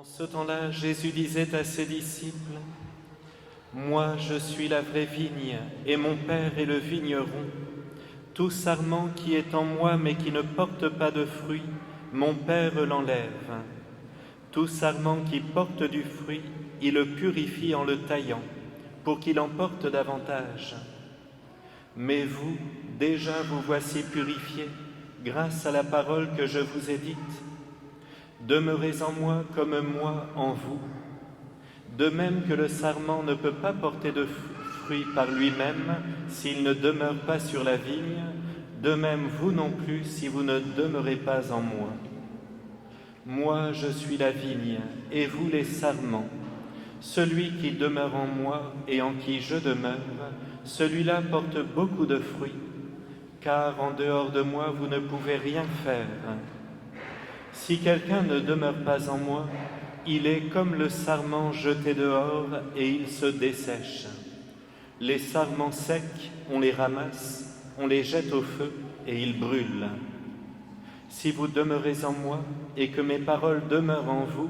En ce temps-là, Jésus disait à ses disciples, « Moi, je suis la vraie vigne, et mon Père est le vigneron. Tout sarment qui est en moi, mais qui ne porte pas de fruit, mon Père l'enlève. Tout sarment qui porte du fruit, il le purifie en le taillant, pour qu'il en porte davantage. Mais vous, déjà vous voici purifiés, grâce à la parole que je vous ai dite. Demeurez en moi comme moi en vous. De même que le sarment ne peut pas porter de fruit par lui-même s'il ne demeure pas sur la vigne, de même vous non plus si vous ne demeurez pas en moi. Moi je suis la vigne, et vous les sarments. Celui qui demeure en moi et en qui je demeure, celui-là porte beaucoup de fruits, car en dehors de moi vous ne pouvez rien faire. Si quelqu'un ne demeure pas en moi, il est comme le sarment jeté dehors et il se dessèche. Les sarments secs, on les ramasse, on les jette au feu et ils brûlent. Si vous demeurez en moi et que mes paroles demeurent en vous,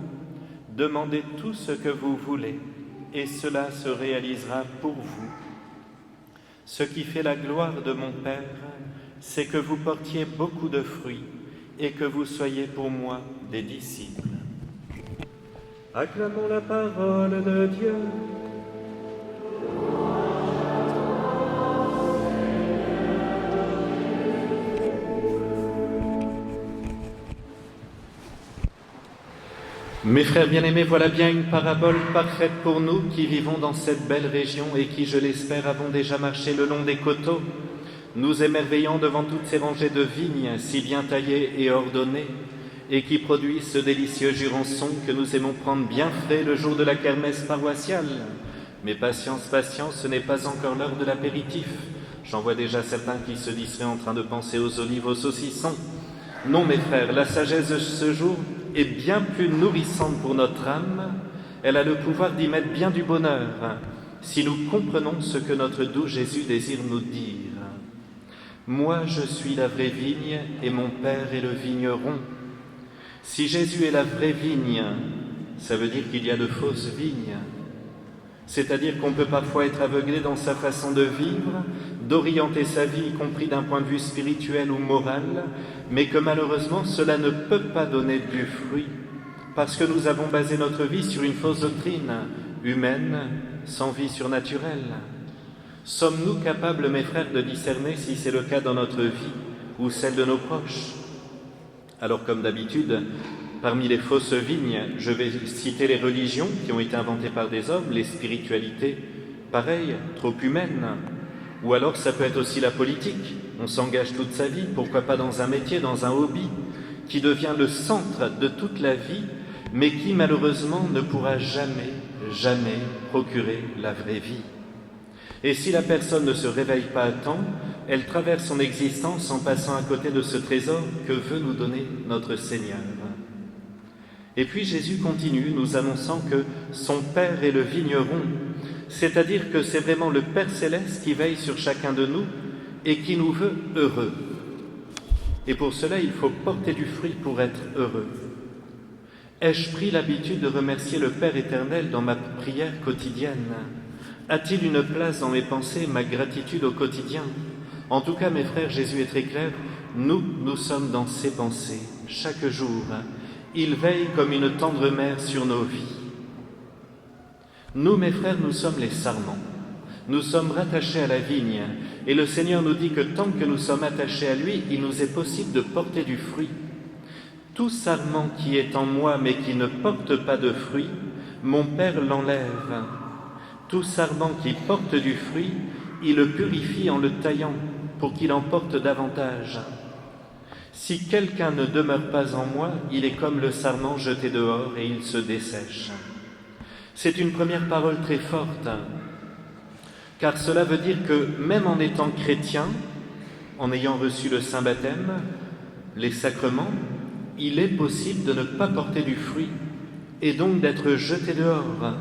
demandez tout ce que vous voulez et cela se réalisera pour vous. Ce qui fait la gloire de mon Père, c'est que vous portiez beaucoup de fruits et que vous soyez pour moi des disciples. Acclamons la parole de Dieu. Mes frères bien-aimés, voilà bien une parabole parfaite pour nous qui vivons dans cette belle région et qui, je l'espère, avons déjà marché le long des coteaux, nous émerveillant devant toutes ces rangées de vignes si bien taillées et ordonnées et qui produisent ce délicieux jurançon que nous aimons prendre bien frais le jour de la kermesse paroissiale. Mais patience, patience, ce n'est pas encore l'heure de l'apéritif. J'en vois déjà certains qui se distrait en train de penser aux olives, aux saucissons. Non, mes frères, la sagesse de ce jour est bien plus nourrissante pour notre âme. Elle a le pouvoir d'y mettre bien du bonheur, si nous comprenons ce que notre doux Jésus désire nous dire. Moi, je suis la vraie vigne et mon Père est le vigneron. Si Jésus est la vraie vigne, ça veut dire qu'il y a de fausses vignes. C'est-à-dire qu'on peut parfois être aveuglé dans sa façon de vivre, d'orienter sa vie, y compris d'un point de vue spirituel ou moral, mais que malheureusement cela ne peut pas donner du fruit, parce que nous avons basé notre vie sur une fausse doctrine humaine, sans vie surnaturelle. Sommes-nous capables, mes frères, de discerner si c'est le cas dans notre vie ou celle de nos proches? Alors, comme d'habitude, parmi les fausses vignes, je vais citer les religions qui ont été inventées par des hommes, les spiritualités, pareil, trop humaines. Ou alors ça peut être aussi la politique. On s'engage toute sa vie, pourquoi pas dans un métier, dans un hobby, qui devient le centre de toute la vie, mais qui malheureusement ne pourra jamais, jamais procurer la vraie vie. Et si la personne ne se réveille pas à temps, elle traverse son existence en passant à côté de ce trésor que veut nous donner notre Seigneur. Et puis Jésus continue, nous annonçant que son Père est le vigneron, c'est-à-dire que c'est vraiment le Père Céleste qui veille sur chacun de nous et qui nous veut heureux. Et pour cela, il faut porter du fruit pour être heureux. Ai-je pris l'habitude de remercier le Père éternel dans ma prière quotidienne? A-t-il une place dans mes pensées, ma gratitude au quotidien? En tout cas, mes frères, Jésus est très clair, nous sommes dans ses pensées, chaque jour. Il veille comme une tendre mère sur nos vies. Nous, mes frères, nous sommes les sarments. Nous sommes rattachés à la vigne. Et le Seigneur nous dit que tant que nous sommes attachés à lui, il nous est possible de porter du fruit. Tout sarment qui est en moi, mais qui ne porte pas de fruit, mon Père l'enlève. Tout sarment qui porte du fruit, il le purifie en le taillant, pour qu'il en porte davantage. Si quelqu'un ne demeure pas en moi, il est comme le sarment jeté dehors et il se dessèche. C'est une première parole très forte, car cela veut dire que même en étant chrétien, en ayant reçu le saint baptême, les sacrements, il est possible de ne pas porter du fruit et donc d'être jeté dehors.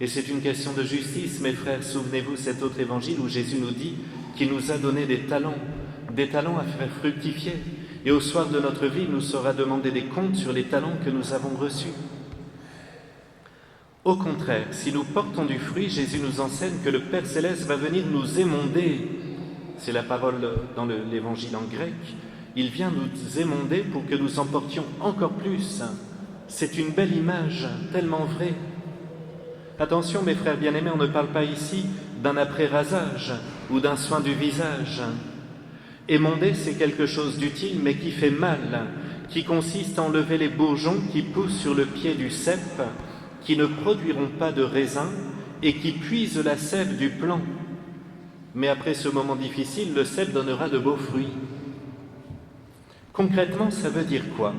Et c'est une question de justice, mes frères. Souvenez-vous cet autre évangile où Jésus nous dit qu'il nous a donné des talents à faire fructifier. Et au soir de notre vie, il nous sera demandé des comptes sur les talents que nous avons reçus. Au contraire, si nous portons du fruit, Jésus nous enseigne que le Père Céleste va venir nous émonder. C'est la parole dans l'évangile en grec. Il vient nous émonder pour que nous en portions encore plus. C'est une belle image, tellement vraie. Attention, mes frères bien-aimés, on ne parle pas ici d'un après-rasage ou d'un soin du visage. Émonder, c'est quelque chose d'utile, mais qui fait mal, qui consiste à enlever les bourgeons qui poussent sur le pied du cep, qui ne produiront pas de raisin et qui puisent la sève du plant. Mais après ce moment difficile, le cep donnera de beaux fruits. Concrètement, ça veut dire quoi?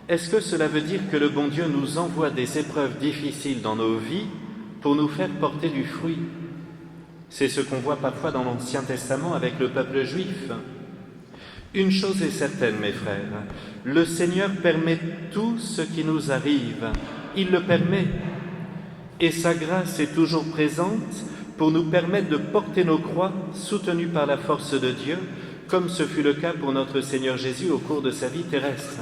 Est-ce que cela veut dire que le bon Dieu nous envoie des épreuves difficiles dans nos vies pour nous faire porter du fruit? C'est ce qu'on voit parfois dans l'Ancien Testament avec le peuple juif. Une chose est certaine, mes frères, le Seigneur permet tout ce qui nous arrive. Il le permet. Et sa grâce est toujours présente pour nous permettre de porter nos croix soutenues par la force de Dieu, comme ce fut le cas pour notre Seigneur Jésus au cours de sa vie terrestre.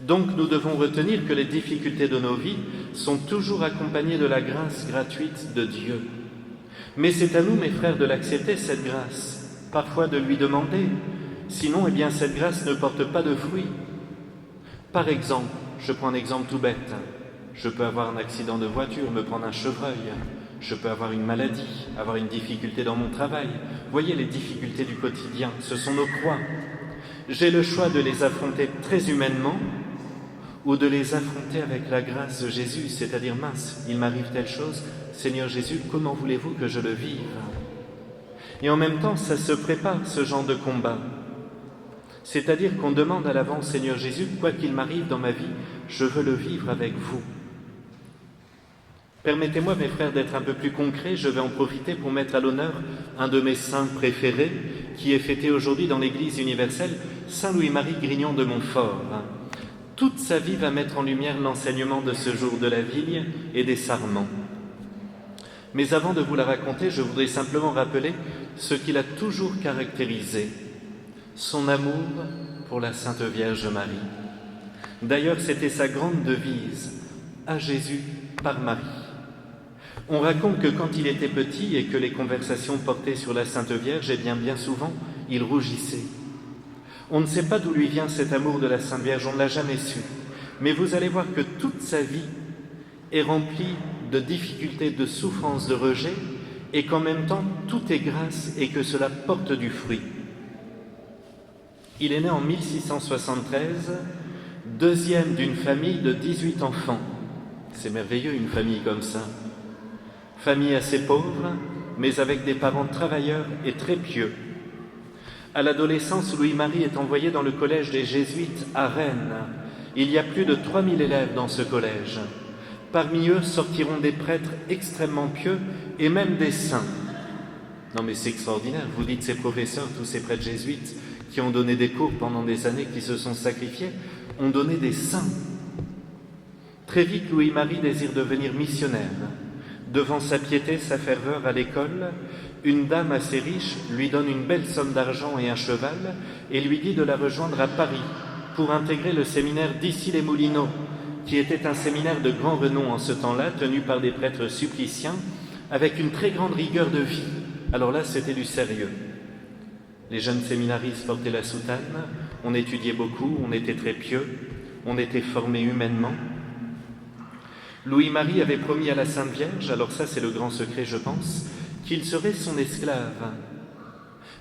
Donc nous devons retenir que les difficultés de nos vies sont toujours accompagnées de la grâce gratuite de Dieu. Mais c'est à nous, mes frères, de l'accepter, cette grâce, parfois de lui demander. Sinon, eh bien, cette grâce ne porte pas de fruits. Par exemple, je prends un exemple tout bête. Je peux avoir un accident de voiture, me prendre un chevreuil. Je peux avoir une maladie, avoir une difficulté dans mon travail. Voyez les difficultés du quotidien, ce sont nos croix. J'ai le choix de les affronter très humainement ou de les affronter avec la grâce de Jésus, c'est-à-dire, mince, il m'arrive telle chose, Seigneur Jésus, comment voulez-vous que je le vive? Et en même temps, ça se prépare, ce genre de combat. C'est-à-dire qu'on demande à l'avance, Seigneur Jésus, quoi qu'il m'arrive dans ma vie, je veux le vivre avec vous. Permettez-moi, mes frères, d'être un peu plus concret. Je vais en profiter pour mettre à l'honneur un de mes saints préférés, qui est fêté aujourd'hui dans l'Église universelle, Saint Louis-Marie Grignon de Montfort. Toute sa vie va mettre en lumière l'enseignement de ce jour de la vigne et des sarments. Mais avant de vous la raconter, je voudrais simplement rappeler ce qui l'a toujours caractérisé, son amour pour la Sainte Vierge Marie. D'ailleurs, c'était sa grande devise, à Jésus par Marie. On raconte que quand il était petit et que les conversations portaient sur la Sainte Vierge, eh bien souvent, il rougissait. On ne sait pas d'où lui vient cet amour de la Sainte Vierge, on ne l'a jamais su. Mais vous allez voir que toute sa vie est remplie de difficultés, de souffrances, de rejet, et qu'en même temps, tout est grâce et que cela porte du fruit. Il est né en 1673, deuxième d'une famille de 18 enfants. C'est merveilleux, une famille comme ça. Famille assez pauvre, mais avec des parents travailleurs et très pieux. À l'adolescence, Louis-Marie est envoyé dans le collège des Jésuites à Rennes. Il y a plus de 3000 élèves dans ce collège. Parmi eux sortiront des prêtres extrêmement pieux et même des saints. Non mais c'est extraordinaire, vous dites ces professeurs, tous ces prêtres jésuites qui ont donné des cours pendant des années, qui se sont sacrifiés, ont donné des saints. Très vite, Louis-Marie désire devenir missionnaire. Devant sa piété, sa ferveur à l'école, une dame assez riche lui donne une belle somme d'argent et un cheval et lui dit de la rejoindre à Paris pour intégrer le séminaire d'Issy-les-Moulineaux, qui était un séminaire de grand renom en ce temps-là, tenu par des prêtres suppliciens, avec une très grande rigueur de vie. Alors là, c'était du sérieux. Les jeunes séminaristes portaient la soutane, on étudiait beaucoup, on était très pieux, on était formés humainement. Louis-Marie avait promis à la Sainte Vierge, alors ça c'est le grand secret je pense, qu'il serait son esclave,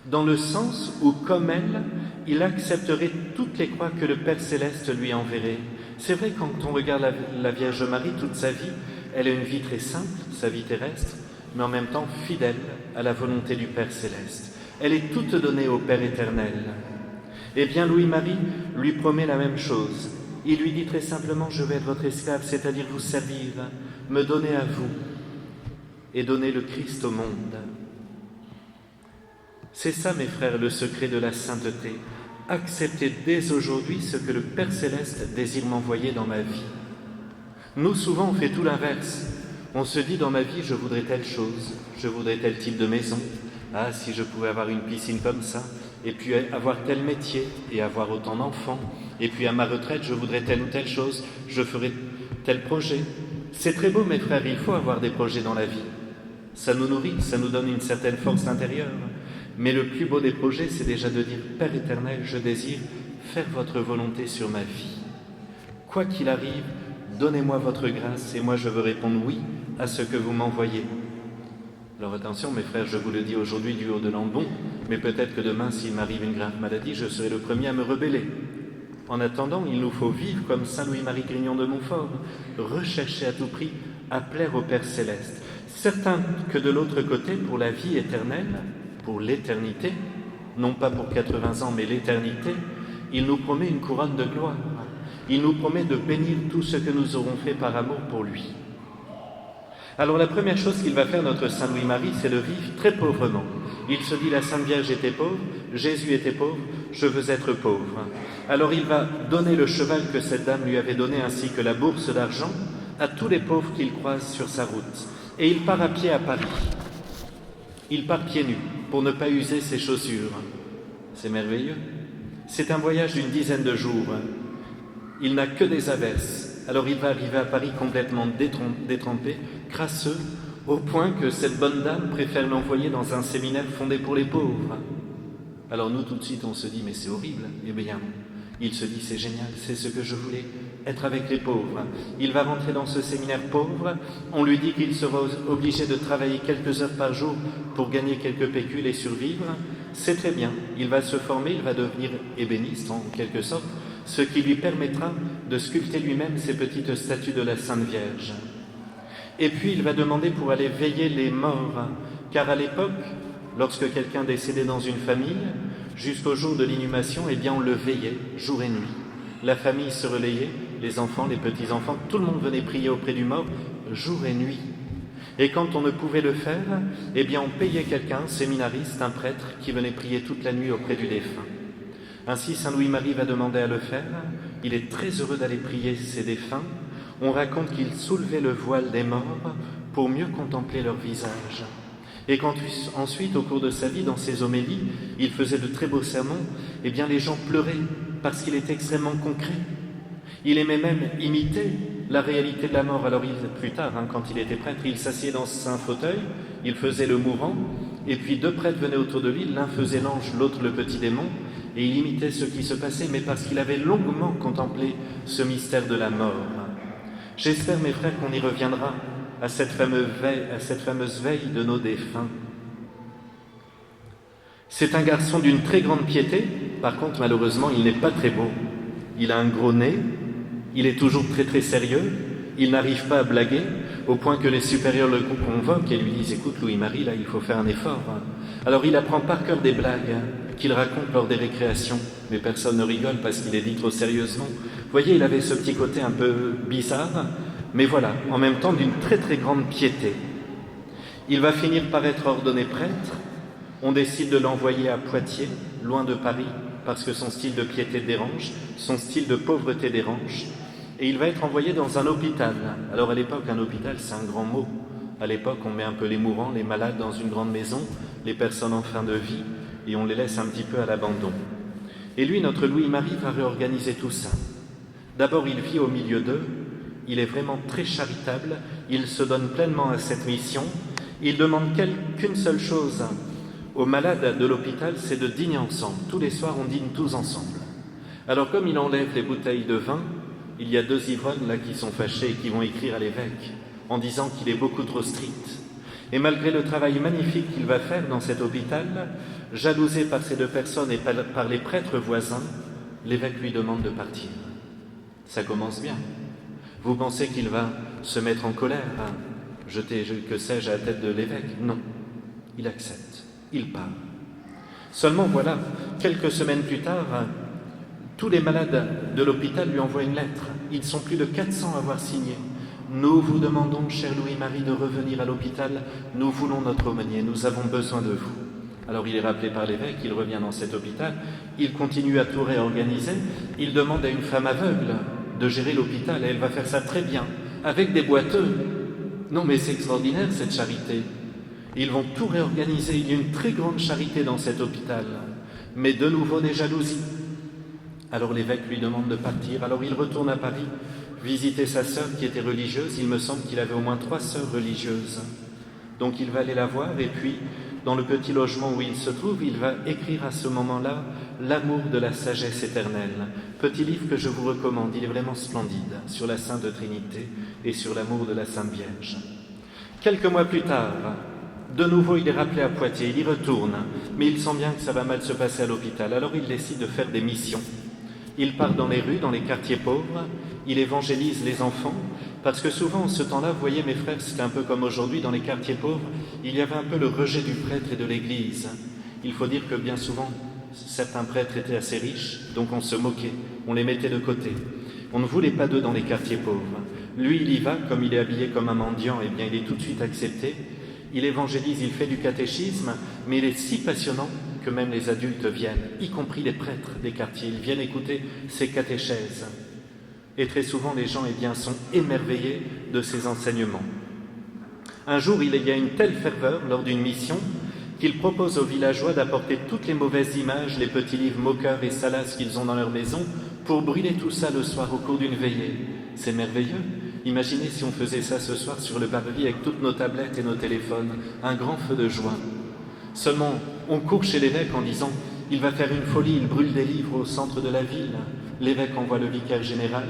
dans le sens où, comme elle, il accepterait toutes les croix que le Père Céleste lui enverrait. C'est vrai, quand on regarde la Vierge Marie, toute sa vie, elle a une vie très simple, sa vie terrestre, mais en même temps fidèle à la volonté du Père Céleste. Elle est toute donnée au Père éternel. Eh bien, Louis-Marie lui promet la même chose. Il lui dit très simplement, je vais être votre esclave, c'est-à-dire vous servir, me donner à vous et donner le Christ au monde. C'est ça, mes frères, le secret de la sainteté. Accepter dès aujourd'hui ce que le Père Céleste désire m'envoyer dans ma vie. Nous, souvent, on fait tout l'inverse. On se dit, dans ma vie, je voudrais telle chose, je voudrais tel type de maison. Ah, si je pouvais avoir une piscine comme ça, et puis avoir tel métier, et avoir autant d'enfants, et puis à ma retraite, je voudrais telle ou telle chose, je ferai tel projet. C'est très beau, mes frères, il faut avoir des projets dans la vie. Ça nous nourrit, ça nous donne une certaine force intérieure. Mais le plus beau des projets, c'est déjà de dire « Père éternel, je désire faire votre volonté sur ma vie. Quoi qu'il arrive, donnez-moi votre grâce et moi je veux répondre oui à ce que vous m'envoyez. » Alors attention, mes frères, je vous le dis aujourd'hui du haut de l'ambon, mais peut-être que demain, s'il m'arrive une grave maladie, je serai le premier à me rebeller. En attendant, il nous faut vivre comme saint Louis-Marie Grignon de Montfort, rechercher à tout prix à plaire au Père Céleste. Certain que de l'autre côté, pour la vie éternelle, pour l'éternité, non pas pour 80 ans, mais l'éternité, il nous promet une couronne de gloire. Il nous promet de bénir tout ce que nous aurons fait par amour pour lui. Alors la première chose qu'il va faire, notre Saint Louis-Marie, c'est de vivre très pauvrement. Il se dit, la Sainte Vierge était pauvre, Jésus était pauvre, je veux être pauvre. Alors il va donner le cheval que cette dame lui avait donné, ainsi que la bourse d'argent, à tous les pauvres qu'il croise sur sa route. Et il part à pied à Paris. Il part pieds nus, pour ne pas user ses chaussures. C'est merveilleux. C'est un voyage d'une dizaine de jours. Il n'a que des averses. Alors il va arriver à Paris complètement détrempé, crasseux, au point que cette bonne dame préfère l'envoyer dans un séminaire fondé pour les pauvres. Alors nous, tout de suite, on se dit, mais c'est horrible. Eh bien, il se dit, c'est génial, c'est ce que je voulais, être avec les pauvres. Il va rentrer dans ce séminaire pauvre. On lui dit qu'il sera obligé de travailler quelques heures par jour pour gagner quelques pécules et survivre. C'est très bien. Il va se former, il va devenir ébéniste en quelque sorte, ce qui lui permettra de sculpter lui-même ces petites statues de la Sainte Vierge. Et puis il va demander pour aller veiller les morts, car à l'époque, lorsque quelqu'un décédait dans une famille, jusqu'au jour de l'inhumation, eh bien on le veillait jour et nuit. La famille se relayait, les enfants, les petits-enfants, tout le monde venait prier auprès du mort jour et nuit. Et quand on ne pouvait le faire, eh bien on payait quelqu'un, un séminariste, un prêtre, qui venait prier toute la nuit auprès du défunt. Ainsi, Saint Louis-Marie va demander à le faire. Il est très heureux d'aller prier ses défunts. On raconte qu'il soulevait le voile des morts pour mieux contempler leur visage. Et quand ensuite, au cours de sa vie, dans ses homélies, il faisait de très beaux sermons, eh bien les gens pleuraient parce qu'il était extrêmement concret. Il aimait même imiter la réalité de la mort. Alors plus tard, quand il était prêtre, il s'assied dans un fauteuil, il faisait le mourant, et puis deux prêtres venaient autour de lui, l'un faisait l'ange, l'autre le petit démon, et il imitait ce qui se passait, mais parce qu'il avait longuement contemplé ce mystère de la mort. J'espère, mes frères, qu'on y reviendra à cette fameuse veille de nos défunts. C'est un garçon d'une très grande piété. Par contre, malheureusement, il n'est pas très beau. Il a un gros nez, il est toujours très très sérieux, il n'arrive pas à blaguer, au point que les supérieurs le convoquent et lui disent « Écoute, Louis-Marie, là, il faut faire un effort. » Alors il apprend par cœur des blagues qu'il raconte lors des récréations, mais personne ne rigole parce qu'il est dit trop sérieusement. Vous voyez, il avait ce petit côté un peu bizarre, mais voilà, en même temps d'une très très grande piété. Il va finir par être ordonné prêtre. On décide de l'envoyer à Poitiers, loin de Paris, parce que son style de piété dérange, son style de pauvreté dérange. Et il va être envoyé dans un hôpital. Alors à l'époque, un hôpital, c'est un grand mot. À l'époque, on met un peu les mourants, les malades dans une grande maison, les personnes en fin de vie, et on les laisse un petit peu à l'abandon. Et lui, notre Louis-Marie, va réorganiser tout ça. D'abord, il vit au milieu d'eux, il est vraiment très charitable, il se donne pleinement à cette mission, il demande qu'une seule chose aux malades de l'hôpital, c'est de dîner ensemble. Tous les soirs, on dîne tous ensemble. Alors comme il enlève les bouteilles de vin, il y a deux ivrognes là qui sont fâchés et qui vont écrire à l'évêque en disant qu'il est beaucoup trop strict. Et malgré le travail magnifique qu'il va faire dans cet hôpital, jalousé par ces deux personnes et par les prêtres voisins, l'évêque lui demande de partir. Ça commence bien. Vous pensez qu'il va se mettre en colère, jeter, que sais-je, à la tête de l'évêque? Non, il accepte, il part. Seulement voilà, quelques semaines plus tard, tous les malades de l'hôpital lui envoient une lettre. Ils sont plus de 400 à avoir signé. Nous vous demandons, cher Louis-Marie, de revenir à l'hôpital. Nous voulons notre aumônier, nous avons besoin de vous. Alors il est rappelé par l'évêque, il revient dans cet hôpital, il continue à tout réorganiser, il demande à une femme aveugle de gérer l'hôpital, et elle va faire ça très bien, avec des boiteux. Non mais c'est extraordinaire cette charité. Ils vont tout réorganiser, il y a une très grande charité dans cet hôpital. mais de nouveau des jalousies. Alors l'évêque lui demande de partir, alors il retourne à Paris, visiter sa sœur qui était religieuse. Il me semble qu'il avait au moins 3 sœurs religieuses. Donc il va aller la voir, et puis, dans le petit logement où il se trouve, il va écrire à ce moment-là « L'amour de la sagesse éternelle ». Petit livre que je vous recommande, il est vraiment splendide, sur la Sainte Trinité et sur l'amour de la Sainte Vierge. Quelques mois plus tard, de nouveau il est rappelé à Poitiers, il y retourne, mais il sent bien que ça va mal se passer à l'hôpital, alors il décide de faire des missions. Il part dans les rues, dans les quartiers pauvres, il évangélise les enfants, parce que souvent, en ce temps-là, vous voyez mes frères, c'était un peu comme aujourd'hui, dans les quartiers pauvres, il y avait un peu le rejet du prêtre et de l'Église. Il faut dire que bien souvent, certains prêtres étaient assez riches, donc on se moquait, on les mettait de côté. On ne voulait pas d'eux dans les quartiers pauvres. Lui, il y va, comme il est habillé comme un mendiant, eh bien il est tout de suite accepté. Il évangélise, il fait du catéchisme, mais il est si passionnant que même les adultes viennent, y compris les prêtres des quartiers. Ils viennent écouter ses catéchèses. Et très souvent, les gens eh bien, sont émerveillés de ses enseignements. Un jour, il y a une telle ferveur lors d'une mission qu'il propose aux villageois d'apporter toutes les mauvaises images, les petits livres moqueurs et salaces qu'ils ont dans leur maison, pour brûler tout ça le soir au cours d'une veillée. C'est merveilleux. Imaginez si on faisait ça ce soir sur le parvis avec toutes nos tablettes et nos téléphones, un grand feu de joie. Seulement, on court chez l'évêque en disant « il va faire une folie, il brûle des livres au centre de la ville ». L'évêque envoie le vicaire général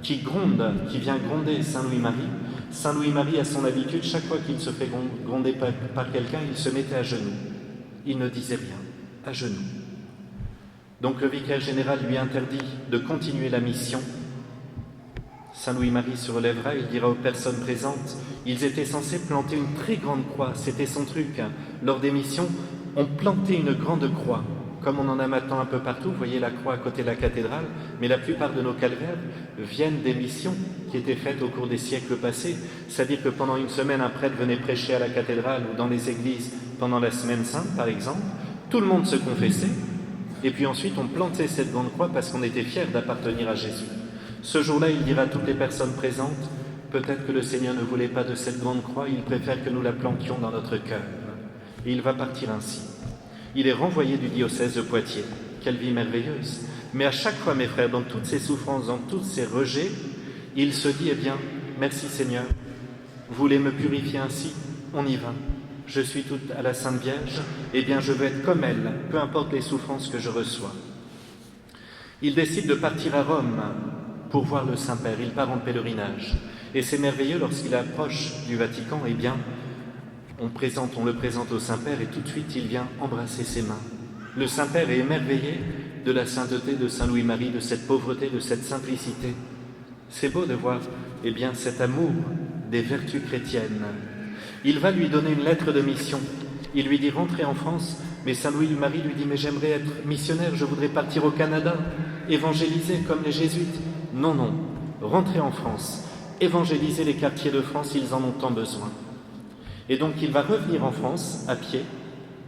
qui vient gronder Saint Louis-Marie. Saint Louis-Marie a son habitude, chaque fois qu'il se fait gronder par quelqu'un, il se mettait à genoux. Il ne disait rien, à genoux. Donc le vicaire général lui interdit de continuer la mission. Saint Louis-Marie se relèvera, il dira aux personnes présentes, ils étaient censés planter une très grande croix, c'était son truc. Lors des missions, on plantait une grande croix, comme on en a maintenant un peu partout, vous voyez la croix à côté de la cathédrale, mais la plupart de nos calvaires viennent des missions qui étaient faites au cours des siècles passés, c'est-à-dire que pendant une semaine, un prêtre venait prêcher à la cathédrale ou dans les églises pendant la semaine sainte, par exemple, tout le monde se confessait, et puis ensuite on plantait cette grande croix parce qu'on était fiers d'appartenir à Jésus. Ce jour-là, il dira à toutes les personnes présentes, peut-être que le Seigneur ne voulait pas de cette grande croix, il préfère que nous la plantions dans notre cœur. Et il va partir ainsi. Il est renvoyé du diocèse de Poitiers. Quelle vie merveilleuse! Mais à chaque fois, mes frères, dans toutes ces souffrances, dans tous ces rejets, il se dit, eh bien, merci Seigneur, vous voulez me purifier ainsi, on y va. Je suis toute à la Sainte Vierge, eh bien je veux être comme elle, peu importe les souffrances que je reçois. Il décide de partir à Rome pour voir le Saint-Père, il part en pèlerinage. Et c'est merveilleux, lorsqu'il approche du Vatican, eh bien, on le présente au Saint-Père et tout de suite il vient embrasser ses mains. Le Saint-Père est émerveillé de la sainteté de Saint Louis-Marie, de cette pauvreté, de cette simplicité. C'est beau de voir eh bien, cet amour des vertus chrétiennes. Il va lui donner une lettre de mission. Il lui dit « rentrez en France », mais Saint Louis-Marie lui dit « mais j'aimerais être missionnaire, je voudrais partir au Canada, évangéliser comme les jésuites ». Non, non, rentrez en France, évangélisez les quartiers de France, ils en ont tant besoin. Et donc il va revenir en France, à pied,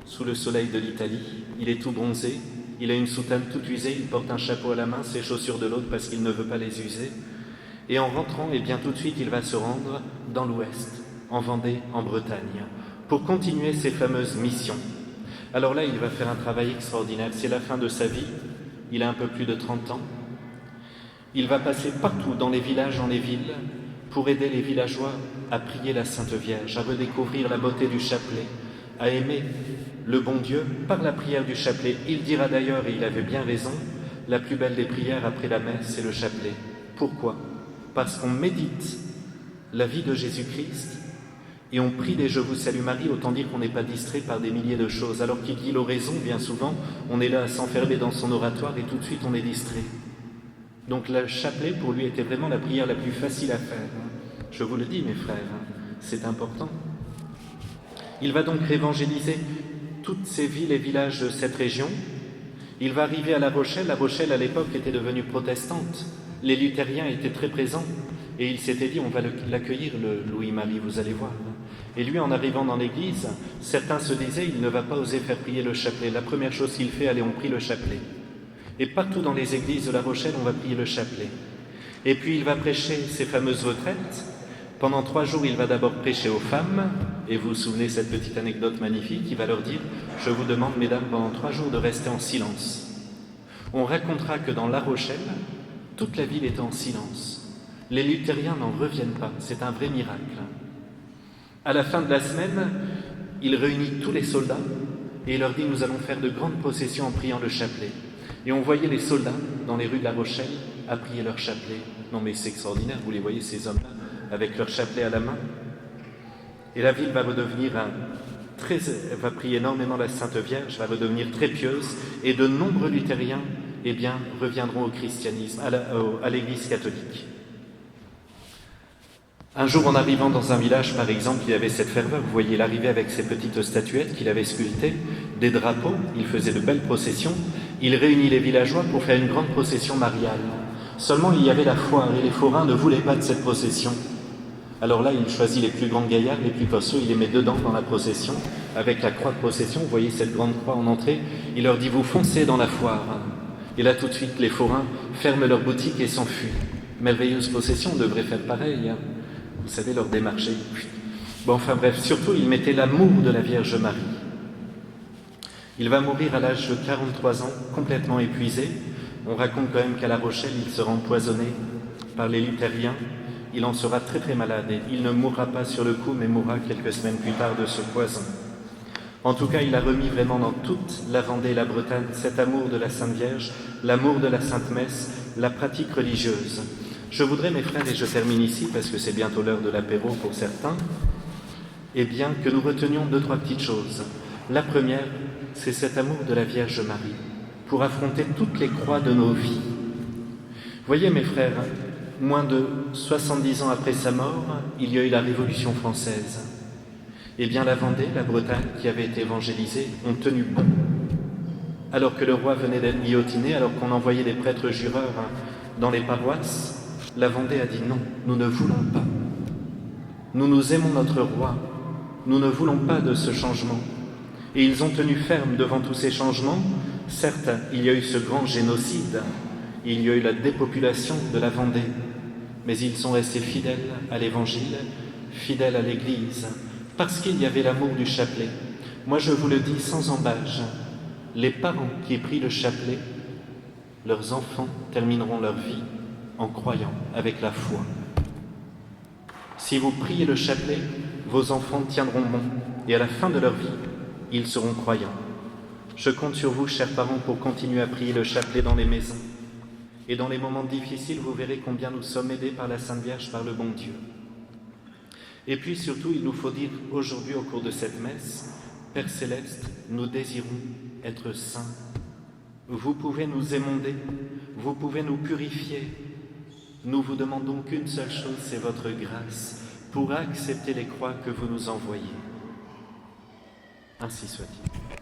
sous le soleil de l'Italie. Il est tout bronzé, il a une soutane toute usée, il porte un chapeau à la main, ses chaussures de l'autre parce qu'il ne veut pas les user. Et en rentrant, eh bien tout de suite, il va se rendre dans l'Ouest, en Vendée, en Bretagne, pour continuer ses fameuses missions. Alors là, il va faire un travail extraordinaire. C'est la fin de sa vie, il a un peu plus de 30 ans. Il va passer partout, dans les villages, dans les villes, pour aider les villageois à prier la Sainte Vierge, à redécouvrir la beauté du chapelet, à aimer le bon Dieu par la prière du chapelet. Il dira d'ailleurs, et il avait bien raison, la plus belle des prières après la messe, c'est le chapelet. Pourquoi? Parce qu'on médite la vie de Jésus-Christ et on prie des « Je vous salue Marie », autant dire qu'on n'est pas distrait par des milliers de choses. Alors qu'il dit l'oraison, bien souvent, on est là à s'enfermer dans son oratoire et tout de suite on est distrait. Donc le chapelet, pour lui, était vraiment la prière la plus facile à faire. Je vous le dis, mes frères, c'est important. Il va donc évangéliser toutes ces villes et villages de cette région. Il va arriver à La Rochelle. La Rochelle, à l'époque, était devenue protestante. Les luthériens étaient très présents. Et il s'était dit, on va l'accueillir, le Louis-Marie, vous allez voir. Et lui, en arrivant dans l'église, certains se disaient, il ne va pas oser faire prier le chapelet. La première chose qu'il fait, allez, on prie le chapelet. Et partout dans les églises de La Rochelle, on va prier le chapelet. Et puis il va prêcher ses fameuses retraites. Pendant 3 jours, il va d'abord prêcher aux femmes, Et vous vous souvenez cette petite anecdote magnifique, il va leur dire « Je vous demande, mesdames, pendant 3 jours de rester en silence ». On racontera que dans La Rochelle, toute la ville était en silence. Les luthériens n'en reviennent pas, c'est un vrai miracle. À la fin de la semaine, il réunit tous les soldats et il leur dit « Nous allons faire de grandes processions en priant le chapelet ». Et on voyait les soldats dans les rues de La Rochelle à prier leur chapelet. Non mais c'est extraordinaire, vous les voyez ces hommes-là avec leur chapelet à la main. Et la ville va redevenir va prier énormément la Sainte Vierge, va redevenir très pieuse, et de nombreux luthériens reviendront au christianisme, à l'Église catholique. Un jour, en arrivant dans un village, par exemple, il y avait cette ferveur. Vous voyez, il arrivait avec ces petites statuettes qu'il avait sculptées, des drapeaux, il faisait de belles processions. Il réunit les villageois pour faire une grande procession mariale. Seulement, il y avait la foire, et les forains ne voulaient pas de cette procession. Alors là, il choisit les plus grands gaillards, les plus costauds, il les met dedans dans la procession, avec la croix de procession. Vous voyez cette grande croix en entrée. Il leur dit, vous foncez dans la foire. Et là, tout de suite, les forains ferment leur boutique et s'enfuient. Merveilleuse procession, on devrait faire pareil. Vous savez, leur démarcher. Bon, enfin bref, surtout, il mettait l'amour de la Vierge Marie. Il va mourir à l'âge de 43 ans, complètement épuisé. On raconte quand même qu'à La Rochelle, il sera empoisonné par les luthériens. Il en sera très très malade et il ne mourra pas sur le coup, mais mourra quelques semaines plus tard de ce poison. En tout cas, il a remis vraiment dans toute la Vendée et la Bretagne cet amour de la Sainte Vierge, l'amour de la Sainte Messe, la pratique religieuse. Je voudrais, mes frères, et je termine ici parce que c'est bientôt l'heure de l'apéro pour certains, eh bien que nous retenions 2-3 petites choses. La première, c'est cet amour de la Vierge Marie pour affronter toutes les croix de nos vies. Voyez, mes frères, moins de 70 ans après sa mort, il y a eu la Révolution française. Eh bien, la Vendée, la Bretagne, qui avait été évangélisée, ont tenu bon. Alors que le roi venait d'être guillotiné, alors qu'on envoyait des prêtres jureurs dans les paroisses, la Vendée a dit non, nous ne voulons pas. Nous aimons notre roi, nous ne voulons pas de ce changement. Et ils ont tenu ferme devant tous ces changements. Certes, il y a eu ce grand génocide, il y a eu la dépopulation de la Vendée, mais ils sont restés fidèles à l'Évangile, fidèles à l'Église, parce qu'il y avait l'amour du chapelet. Moi, je vous le dis sans embâche, les parents qui prient le chapelet, leurs enfants termineront leur vie en croyant avec la foi. Si vous priez le chapelet, vos enfants tiendront bon, et à la fin de leur vie, ils seront croyants. Je compte sur vous, chers parents, pour continuer à prier le chapelet dans les maisons. Et dans les moments difficiles, vous verrez combien nous sommes aidés par la Sainte Vierge, par le bon Dieu. Et puis surtout, il nous faut dire aujourd'hui au cours de cette messe, Père Céleste, nous désirons être saints. Vous pouvez nous émonder, vous pouvez nous purifier. Nous vous demandons qu'une seule chose, c'est votre grâce pour accepter les croix que vous nous envoyez. Ainsi soit-il.